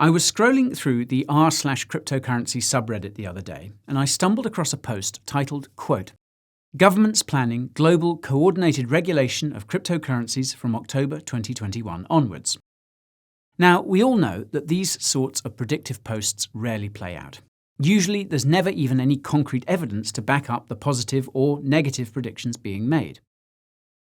I was scrolling through the r/cryptocurrency subreddit the other day, and I stumbled across a post titled, quote, "Governments planning global coordinated regulation of cryptocurrencies from October 2021 onwards." Now, we all know that these sorts of predictive posts rarely play out. Usually, there's never even any concrete evidence to back up the positive or negative predictions being made.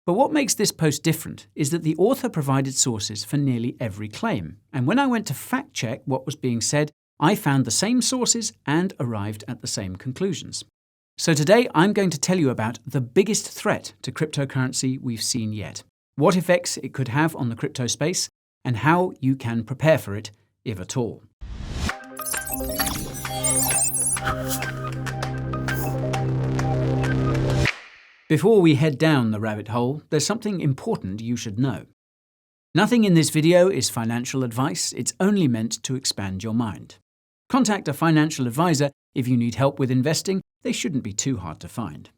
But what makes this post different is that the author provided sources for nearly every claim, and when I went to fact-check what was being said, I found the same sources and arrived at the same conclusions. So today I'm going to tell you about the biggest threat to cryptocurrency we've seen yet, what effects it could have on the crypto space, and how you can prepare for it, if at all. Before we head down the rabbit hole, there's something important you should know. Nothing in this video is financial advice, it's only meant to expand your mind. Contact a financial advisor if you need help with investing, they shouldn't be too hard to find.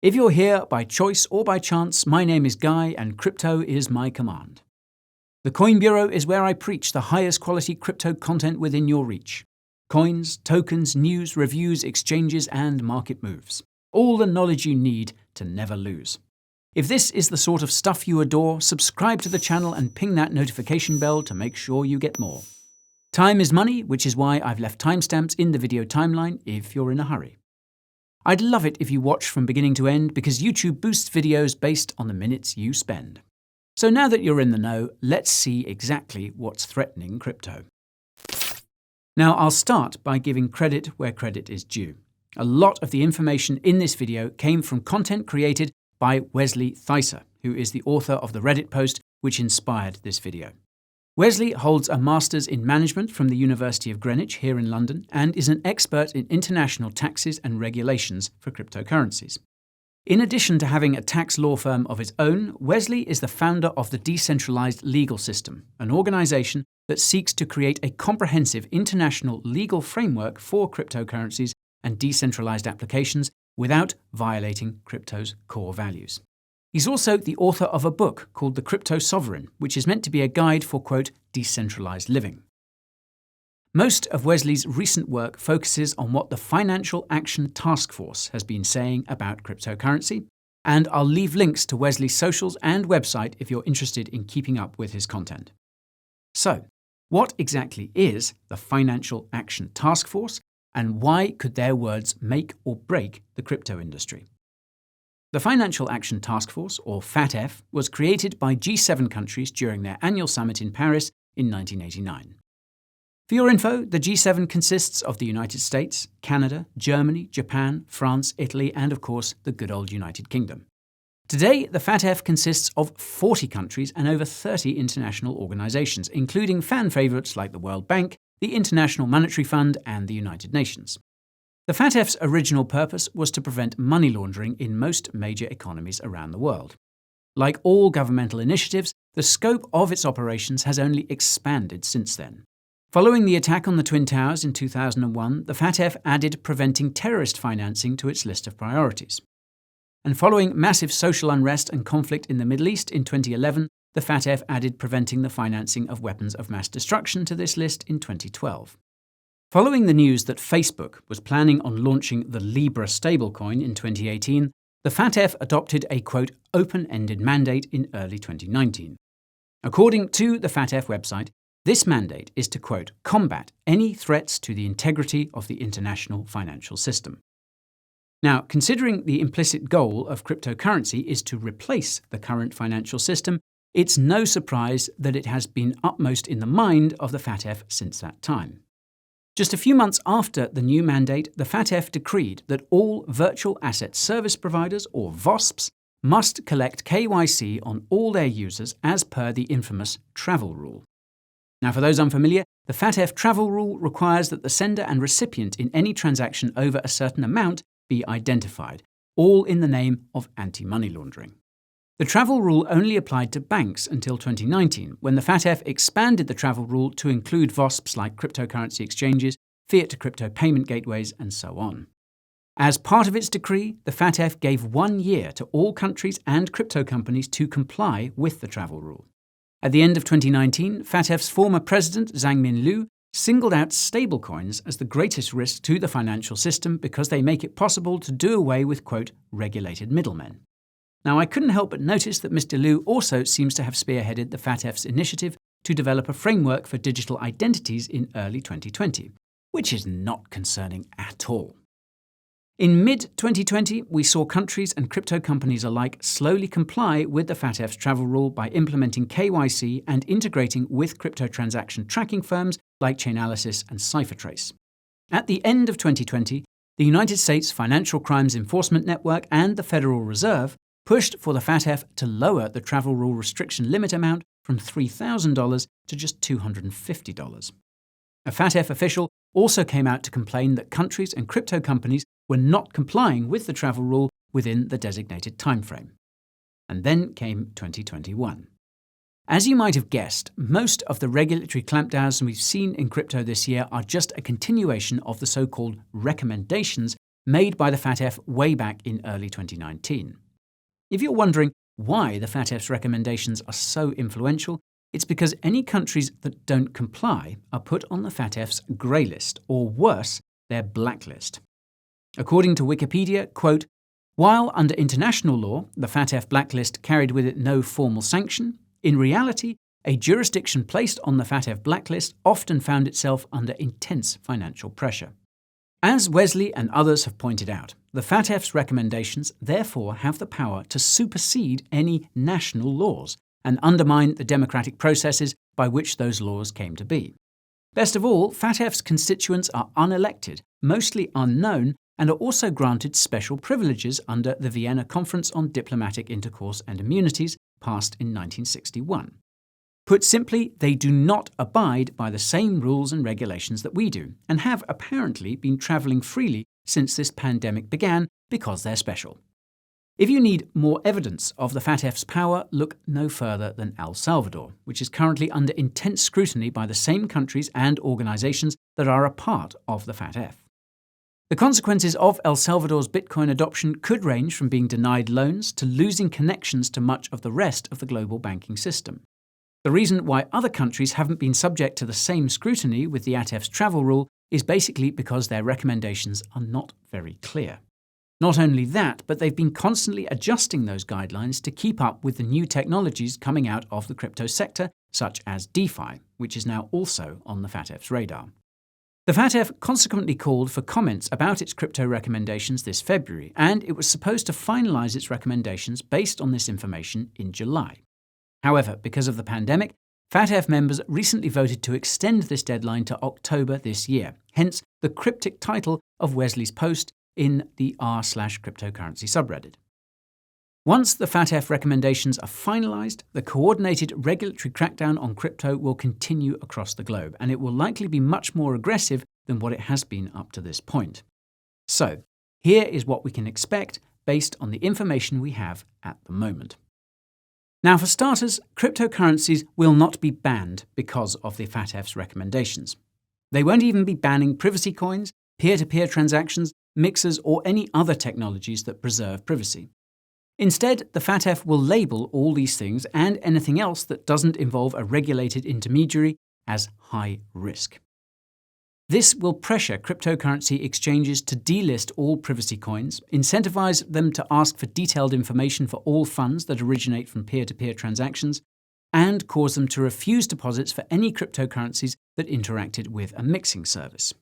If you're here by choice or by chance, my name is Guy and crypto is my command. The Coin Bureau is where I preach the highest quality crypto content within your reach. Coins, tokens, news, reviews, exchanges, and market moves. All the knowledge you need to never lose. If this is the sort of stuff you adore, subscribe to the channel and ping that notification bell to make sure you get more. Time is money, which is why I've left timestamps in the video timeline if you're in a hurry. I'd love it if you watch from beginning to end because YouTube boosts videos based on the minutes you spend. So now that you're in the know, let's see exactly what's threatening crypto. Now I'll start by giving credit where credit is due. A lot of the information in this video came from content created by Wesley Thysse, who is the author of the Reddit post which inspired this video. Wesley holds a Master's in Management from the University of Greenwich here in London and is an expert in international taxes and regulations for cryptocurrencies. In addition to having a tax law firm of his own, Wesley is the founder of the Decentralized Legal System, an organization that seeks to create a comprehensive international legal framework for cryptocurrencies and decentralized applications without violating crypto's core values. He's also the author of a book called The Crypto Sovereign, which is meant to be a guide for, quote, decentralized living. Most of Wesley's recent work focuses on what the Financial Action Task Force has been saying about cryptocurrency, and I'll leave links to Wesley's socials and website if you're interested in keeping up with his content. So, what exactly is the Financial Action Task Force? And why could their words make or break the crypto industry? The Financial Action Task Force, or FATF, was created by G7 countries during their annual summit in Paris in 1989. For your info, the G7 consists of the United States, Canada, Germany, Japan, France, Italy, and of course, the good old United Kingdom. Today, the FATF consists of 40 countries and over 30 international organizations, including fan favorites like the World Bank, the International Monetary Fund, and the United Nations. The FATF's original purpose was to prevent money laundering in most major economies around the world. Like all governmental initiatives, the scope of its operations has only expanded since then. Following the attack on the Twin Towers in 2001, the FATF added preventing terrorist financing to its list of priorities. And following massive social unrest and conflict in the Middle East in 2011, the FATF added preventing the financing of weapons of mass destruction to this list in 2012. Following the news that Facebook was planning on launching the Libra stablecoin in 2018, the FATF adopted a, quote, open-ended mandate in early 2019. According to the FATF website, this mandate is to, quote, combat any threats to the integrity of the international financial system. Now, considering the implicit goal of cryptocurrency is to replace the current financial system, it's no surprise that it has been upmost in the mind of the FATF since that time. Just a few months after the new mandate, the FATF decreed that all virtual asset service providers, or VOSPs, must collect KYC on all their users as per the infamous travel rule. Now, for those unfamiliar, the FATF travel rule requires that the sender and recipient in any transaction over a certain amount be identified, all in the name of anti-money laundering. The travel rule only applied to banks until 2019, when the FATF expanded the travel rule to include VOSPs like cryptocurrency exchanges, fiat-to-crypto payment gateways, and so on. As part of its decree, the FATF gave 1 year to all countries and crypto companies to comply with the travel rule. At the end of 2019, FATF's former president, Zhang Minliu, singled out stablecoins as the greatest risk to the financial system because they make it possible to do away with, quote, regulated middlemen. Now, I couldn't help but notice that Mr. Liu also seems to have spearheaded the FATF's initiative to develop a framework for digital identities in early 2020, which is not concerning at all. In mid-2020, we saw countries and crypto companies alike slowly comply with the FATF's travel rule by implementing KYC and integrating with crypto transaction tracking firms like Chainalysis and CipherTrace. At the end of 2020, the United States Financial Crimes Enforcement Network and the Federal Reserve pushed for the FATF to lower the travel rule restriction limit amount from $3,000 to just $250. A FATF official also came out to complain that countries and crypto companies were not complying with the travel rule within the designated timeframe. And then came 2021. As you might have guessed, most of the regulatory clampdowns we've seen in crypto this year are just a continuation of the so-called recommendations made by the FATF way back in early 2019. If you're wondering why the FATF's recommendations are so influential, it's because any countries that don't comply are put on the FATF's grey list, or worse, their blacklist. According to Wikipedia, quote, while under international law, the FATF blacklist carried with it no formal sanction, in reality, a jurisdiction placed on the FATF blacklist often found itself under intense financial pressure. As Wesley and others have pointed out, the FATF's recommendations therefore have the power to supersede any national laws and undermine the democratic processes by which those laws came to be. Best of all, FATF's constituents are unelected, mostly unknown, and are also granted special privileges under the Vienna Conference on Diplomatic Intercourse and Immunities, passed in 1961. Put simply, they do not abide by the same rules and regulations that we do, and have apparently been travelling freely since this pandemic began because they're special. If you need more evidence of the FATF's power, look no further than El Salvador, which is currently under intense scrutiny by the same countries and organisations that are a part of the FATF. The consequences of El Salvador's Bitcoin adoption could range from being denied loans to losing connections to much of the rest of the global banking system. The reason why other countries haven't been subject to the same scrutiny with the FATF's travel rule is basically because their recommendations are not very clear. Not only that, but they've been constantly adjusting those guidelines to keep up with the new technologies coming out of the crypto sector, such as Defi, which is now also on the FATF's radar. The FATF consequently called for comments about its crypto recommendations this February, and it was supposed to finalise its recommendations based on this information in July. However, because of the pandemic, FATF members recently voted to extend this deadline to October this year, hence the cryptic title of Wesley's post in the r/cryptocurrency subreddit. Once the FATF recommendations are finalised, the coordinated regulatory crackdown on crypto will continue across the globe, and it will likely be much more aggressive than what it has been up to this point. So, here is what we can expect based on the information we have at the moment. Now, for starters, cryptocurrencies will not be banned because of the FATF's recommendations. They won't even be banning privacy coins, peer-to-peer transactions, mixers, or any other technologies that preserve privacy. Instead, the FATF will label all these things and anything else that doesn't involve a regulated intermediary as high risk. This will pressure cryptocurrency exchanges to delist all privacy coins, incentivize them to ask for detailed information for all funds that originate from peer-to-peer transactions, and cause them to refuse deposits for any cryptocurrencies that interacted with a mixing service.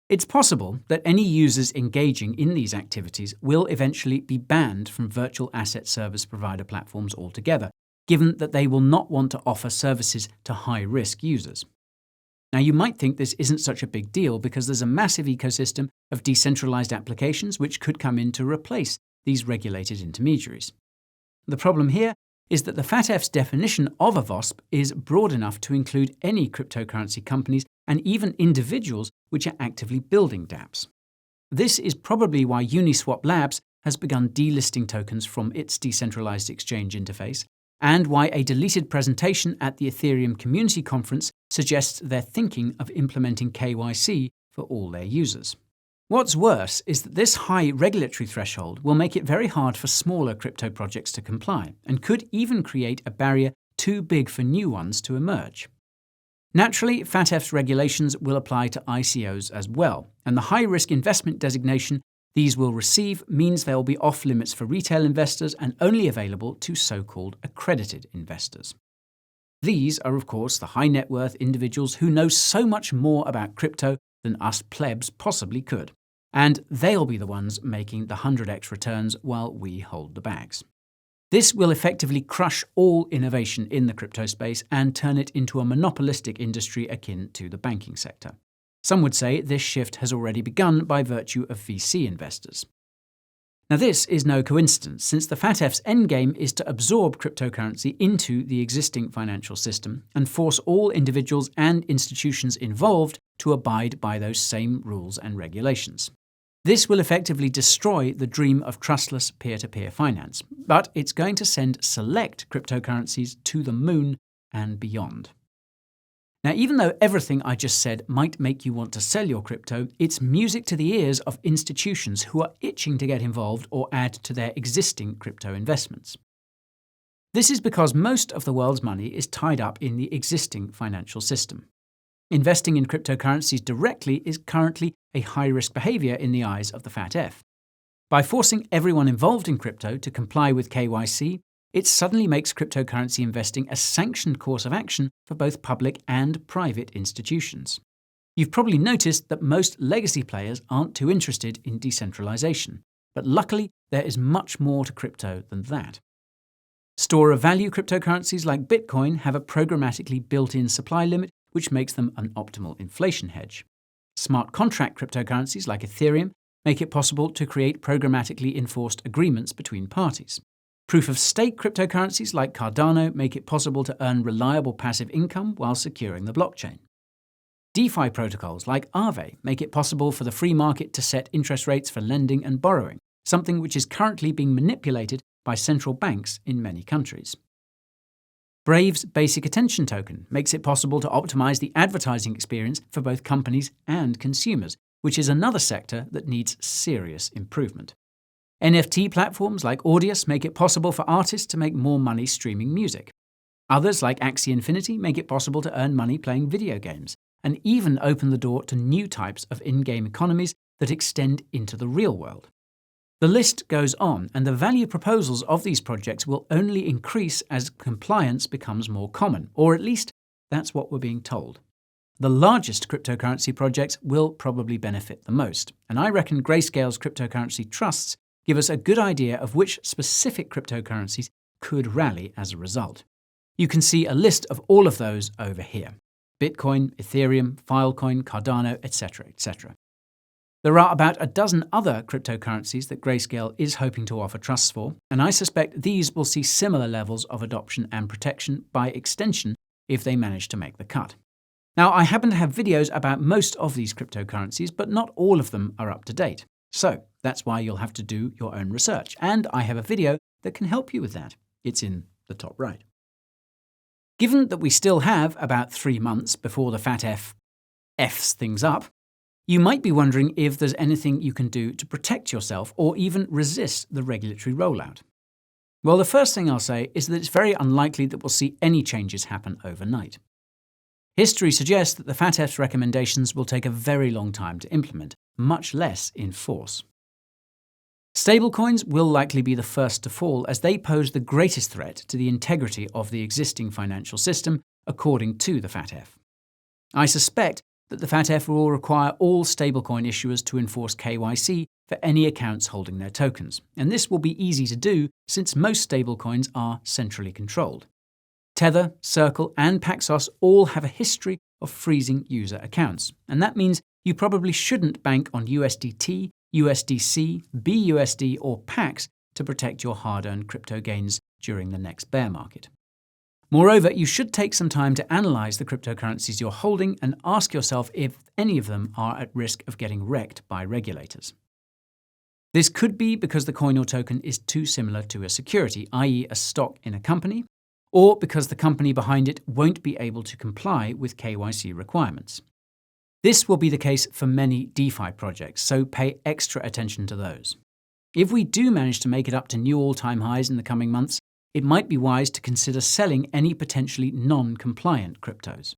It's possible that any users engaging in these activities will eventually be banned from virtual asset service provider platforms altogether, given that they will not want to offer services to high-risk users. Now, you might think this isn't such a big deal because there's a massive ecosystem of decentralized applications which could come in to replace these regulated intermediaries. The problem here is that the FATF's definition of a VOSP is broad enough to include any cryptocurrency companies and even individuals which are actively building dApps. This is probably why Uniswap Labs has begun delisting tokens from its decentralized exchange interface, and why a deleted presentation at the Ethereum Community Conference suggests they're thinking of implementing KYC for all their users. What's worse is that this high regulatory threshold will make it very hard for smaller crypto projects to comply, and could even create a barrier too big for new ones to emerge. Naturally, FATF's regulations will apply to ICOs as well, and the high-risk investment designation these will receive means they will be off-limits for retail investors and only available to so-called accredited investors. These are, of course, the high-net-worth individuals who know so much more about crypto than us plebs possibly could, and they'll be the ones making the 100x returns while we hold the bags. This will effectively crush all innovation in the crypto space and turn it into a monopolistic industry akin to the banking sector. Some would say this shift has already begun by virtue of VC investors. Now this is no coincidence, since the FATF's endgame is to absorb cryptocurrency into the existing financial system and force all individuals and institutions involved to abide by those same rules and regulations. This will effectively destroy the dream of trustless peer-to-peer finance, but it's going to send select cryptocurrencies to the moon and beyond. Now, even though everything I just said might make you want to sell your crypto, it's music to the ears of institutions who are itching to get involved or add to their existing crypto investments. This is because most of the world's money is tied up in the existing financial system. Investing in cryptocurrencies directly is currently a high-risk behavior in the eyes of the FATF. By forcing everyone involved in crypto to comply with KYC, it suddenly makes cryptocurrency investing a sanctioned course of action for both public and private institutions. You've probably noticed that most legacy players aren't too interested in decentralization, but luckily there is much more to crypto than that. Store-of-value cryptocurrencies like Bitcoin have a programmatically built-in supply limit, which makes them an optimal inflation hedge. Smart contract cryptocurrencies like Ethereum make it possible to create programmatically enforced agreements between parties. Proof-of-stake cryptocurrencies like Cardano make it possible to earn reliable passive income while securing the blockchain. DeFi protocols like Aave make it possible for the free market to set interest rates for lending and borrowing, something which is currently being manipulated by central banks in many countries. Brave's Basic Attention Token makes it possible to optimize the advertising experience for both companies and consumers, which is another sector that needs serious improvement. NFT platforms like Audius make it possible for artists to make more money streaming music. Others like Axie Infinity make it possible to earn money playing video games, and even open the door to new types of in-game economies that extend into the real world. The list goes on, and the value proposals of these projects will only increase as compliance becomes more common, or at least that's what we're being told. The largest cryptocurrency projects will probably benefit the most, and I reckon Grayscale's cryptocurrency trusts give us a good idea of which specific cryptocurrencies could rally as a result. You can see a list of all of those over here: Bitcoin, Ethereum, Filecoin, Cardano, etc., etc. There are about a dozen other cryptocurrencies that Grayscale is hoping to offer trusts for, and I suspect these will see similar levels of adoption and protection by extension if they manage to make the cut. Now, I happen to have videos about most of these cryptocurrencies, but not all of them are up to date. So that's why you'll have to do your own research, and I have a video that can help you with that. It's in the top right. Given that we still have about 3 months before the FATF F's things up, you might be wondering if there's anything you can do to protect yourself or even resist the regulatory rollout. Well, the first thing I'll say is that it's very unlikely that we'll see any changes happen overnight. History suggests that the FATF's recommendations will take a very long time to implement, much less enforce. Stablecoins will likely be the first to fall, as they pose the greatest threat to the integrity of the existing financial system, according to the FATF. I suspect that the FATF will require all stablecoin issuers to enforce KYC for any accounts holding their tokens, and this will be easy to do since most stablecoins are centrally controlled. Tether, Circle, and Paxos all have a history of freezing user accounts, and that means you probably shouldn't bank on USDT, USDC, BUSD, or PAX to protect your hard-earned crypto gains during the next bear market. Moreover, you should take some time to analyze the cryptocurrencies you're holding and ask yourself if any of them are at risk of getting wrecked by regulators. This could be because the coin or token is too similar to a security, i.e. a stock in a company, or because the company behind it won't be able to comply with KYC requirements. This will be the case for many DeFi projects, so pay extra attention to those. If we do manage to make it up to new all-time highs in the coming months, it might be wise to consider selling any potentially non-compliant cryptos.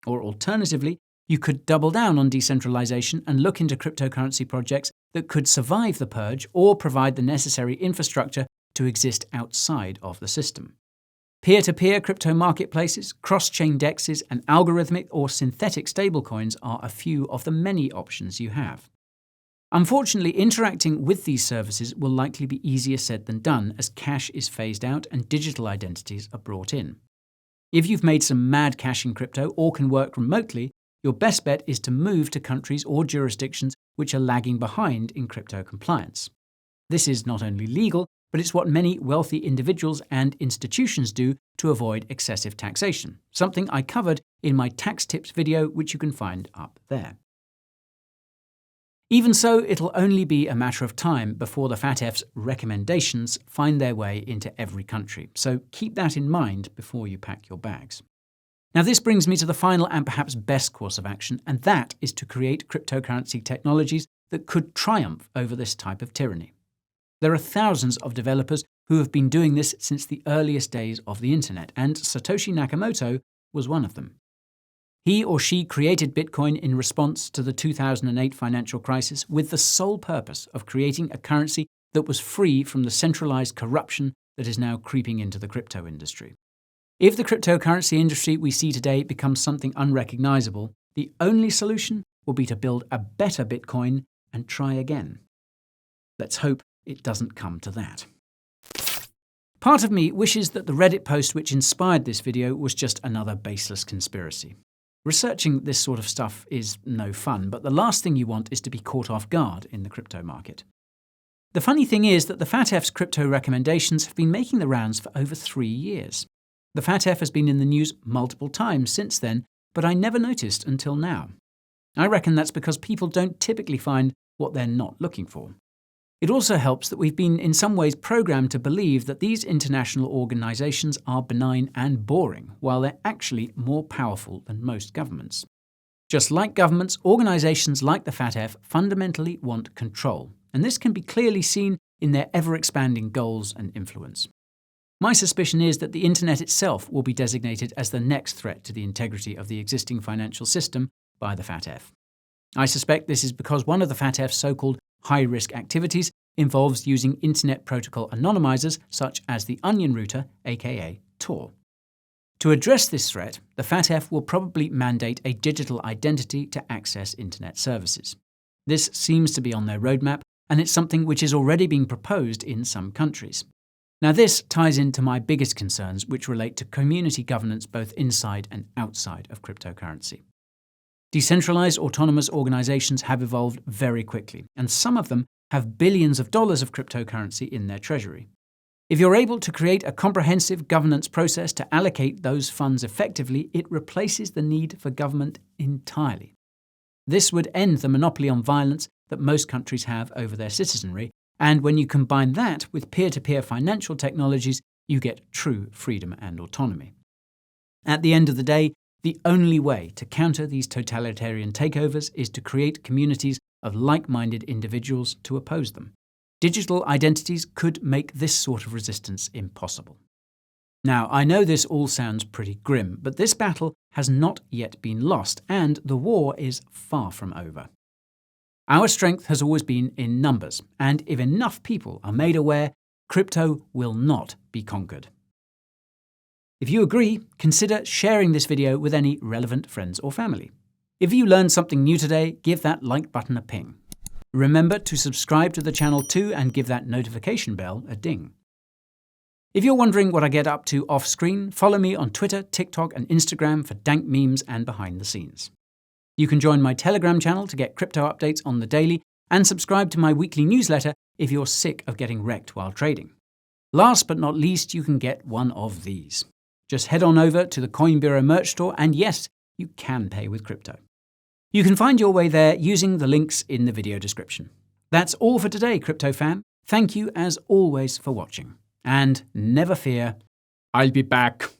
Or alternatively, you could double down on decentralization and look into cryptocurrency projects that could survive the purge or provide the necessary infrastructure to exist outside of the system. Peer-to-peer crypto marketplaces, cross-chain dexes, and algorithmic or synthetic stablecoins are a few of the many options you have. Unfortunately, interacting with these services will likely be easier said than done as cash is phased out and digital identities are brought in. If you've made some mad cash in crypto or can work remotely, your best bet is to move to countries or jurisdictions which are lagging behind in crypto compliance. This is not only legal, but it's what many wealthy individuals and institutions do to avoid excessive taxation, something I covered in my tax tips video, which you can find up there. Even so, it'll only be a matter of time before the FATF's recommendations find their way into every country, so keep that in mind before you pack your bags. Now, this brings me to the final and perhaps best course of action, and that is to create cryptocurrency technologies that could triumph over this type of tyranny. There are thousands of developers who have been doing this since the earliest days of the internet, and Satoshi Nakamoto was one of them. He or she created Bitcoin in response to the 2008 financial crisis with the sole purpose of creating a currency that was free from the centralized corruption that is now creeping into the crypto industry. If the cryptocurrency industry we see today becomes something unrecognizable, the only solution will be to build a better Bitcoin and try again. Let's hope it doesn't come to that. Part of me wishes that the Reddit post which inspired this video was just another baseless conspiracy. Researching this sort of stuff is no fun, but the last thing you want is to be caught off guard in the crypto market. The funny thing is that the FATF's crypto recommendations have been making the rounds for over 3 years. The FATF has been in the news multiple times since then, but I never noticed until now. I reckon that's because people don't typically find what they're not looking for. It also helps that we've been in some ways programmed to believe that these international organizations are benign and boring, while they're actually more powerful than most governments. Just like governments, organizations like the FATF fundamentally want control, and this can be clearly seen in their ever-expanding goals and influence. My suspicion is that the internet itself will be designated as the next threat to the integrity of the existing financial system by the FATF. I suspect this is because one of the FATF's so-called high-risk activities involves using Internet Protocol anonymizers such as the Onion Router, aka Tor. To address this threat, the FATF will probably mandate a digital identity to access Internet services. This seems to be on their roadmap, and it's something which is already being proposed in some countries. Now, this ties into my biggest concerns, which relate to community governance both inside and outside of cryptocurrency. Decentralized autonomous organizations have evolved very quickly, and some of them have billions of dollars of cryptocurrency in their treasury. If you're able to create a comprehensive governance process to allocate those funds effectively, it replaces the need for government entirely. This would end the monopoly on violence that most countries have over their citizenry, and when you combine that with peer-to-peer financial technologies, you get true freedom and autonomy. At the end of the day, the only way to counter these totalitarian takeovers is to create communities of like-minded individuals to oppose them. Digital identities could make this sort of resistance impossible. Now, I know this all sounds pretty grim, but this battle has not yet been lost, and the war is far from over. Our strength has always been in numbers, and if enough people are made aware, crypto will not be conquered. If you agree, consider sharing this video with any relevant friends or family. If you learned something new today, give that like button a ping. Remember to subscribe to the channel too and give that notification bell a ding. If you're wondering what I get up to off-screen, follow me on Twitter, TikTok and Instagram for dank memes and behind the scenes. You can join my Telegram channel to get crypto updates on the daily and subscribe to my weekly newsletter if you're sick of getting wrecked while trading. Last but not least, you can get one of these. Just head on over to the Coin Bureau merch store and yes, you can pay with crypto. You can find your way there using the links in the video description. That's all for today, Crypto fam. Thank you as always for watching. And never fear, I'll be back.